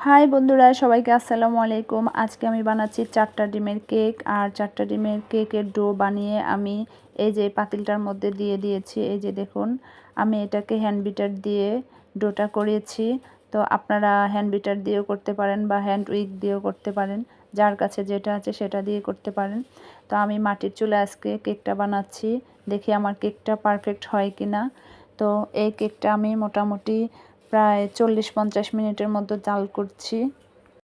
High বন্ধুরা, সবাইকে আসসালামু আলাইকুম। আজকে আমি বানাচ্ছি 4টা ডিমের কেক। আর 4টা ডিমের কেকের ডো বানিয়ে আমি এই যে পাতিলটার মধ্যে দিয়ে দিয়েছি। এই যে দেখুন, আমি এটাকে হ্যান্ড বিটার দিয়ে ডোটা করিয়েছি। তো আপনারা হ্যান্ড বিটার দিয়েও করতে পারেন বা হ্যান্ড উইক দিয়েও করতে পারেন, যার কাছে যেটা আছে সেটা দিয়ে করতে পারেন। তো আমি মাটির চুলায় আজকে কেকটা বানাচ্ছি, দেখি আমার কেকটা পারফেক্ট হয় কি না। তো এই কেকটা আমি মোটামুটি প্রায় 40-50 মিনিটের মতো জাল করছি।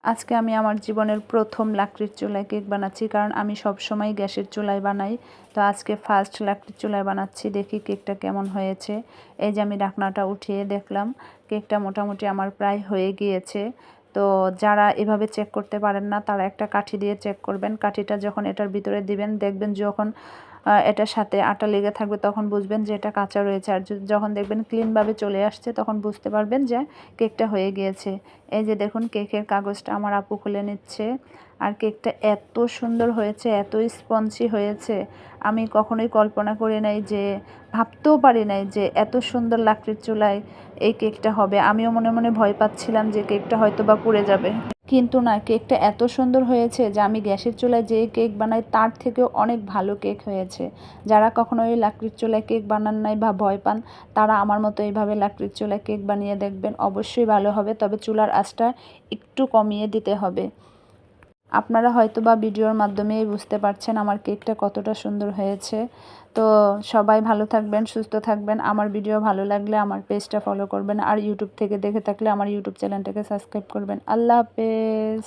আজকে আমি আমার জীবনের প্রথম লাকড়ির চুলায় কেক বানাচ্ছি, কারণ আমি সব সময় গ্যাসের চুলায় বানাই। তো আজকে ফার্স্ট লাকড়ির চুলায় বানাচ্ছি, দেখি কেকটা কেমন হয়েছে। এই যে আমি ঢাকনাটা উঠিয়ে দেখলাম কেকটা মোটামুটি আমার প্রায় হয়ে গিয়েছে। তো যারা এভাবে চেক করতে পারেন না, তারা একটা কাঠি দিয়ে চেক করবেন। কাঠিটা যখন এটার ভিতরে দিবেন, দেখবেন যখন এটার সাথে আটা লেগে থাকবে তখন বুঝবেন যে এটা কাঁচা রয়েছে। আর যখন দেখবেন ক্লিনভাবে চলে আসছে তখন বুঝতে পারবেন যে কেকটা হয়ে গিয়েছে। এই যে দেখুন, কেকের কাগজটা আমার আপু খুলে নিচ্ছে। আর কেকটা এত সুন্দর হয়েছে, এত স্পঞ্জি হয়েছে, আমি কখনোই কল্পনা করি নাই, যে ভাবতেও পারি নাই যে এত সুন্দর লাকড়ির চুলায় এই কেকটা হবে। আমিও মনে মনে ভয় পাচ্ছিলাম যে কেকটা হয়তো বা পুড়ে যাবে, কিন্তু না, কেকটা এত সুন্দর হয়েছে যে আমি গ্যাসের চুলায় যে কেক বানাই তার থেকেও অনেক ভালো কেক হয়েছে। যারা কখনো এই লাকড়ির চুলায় কেক বানান নাই বা ভয় পান, তারা আমার মতো এইভাবে লাকড়ির চুলায় কেক বানিয়ে দেখবেন, অবশ্যই ভালো হবে। তবে চুলার আঁচটা একটু কমিয়ে দিতে হবে। আপনারা হয়তো বা ভিডিওর মাধ্যমেই বুঝতে পারছেন আমার কেকটা কতটা সুন্দর হয়েছে। তো সবাই ভালো থাকবেন, সুস্থ থাকবেন। আমার ভিডিও ভালো লাগলে আমার পেজটা ফলো করবেন, আর ইউটিউব থেকে দেখে থাকলে আমার ইউটিউব চ্যানেলটাকে সাবস্ক্রাইব করবেন। আল্লাহ হাফেজ।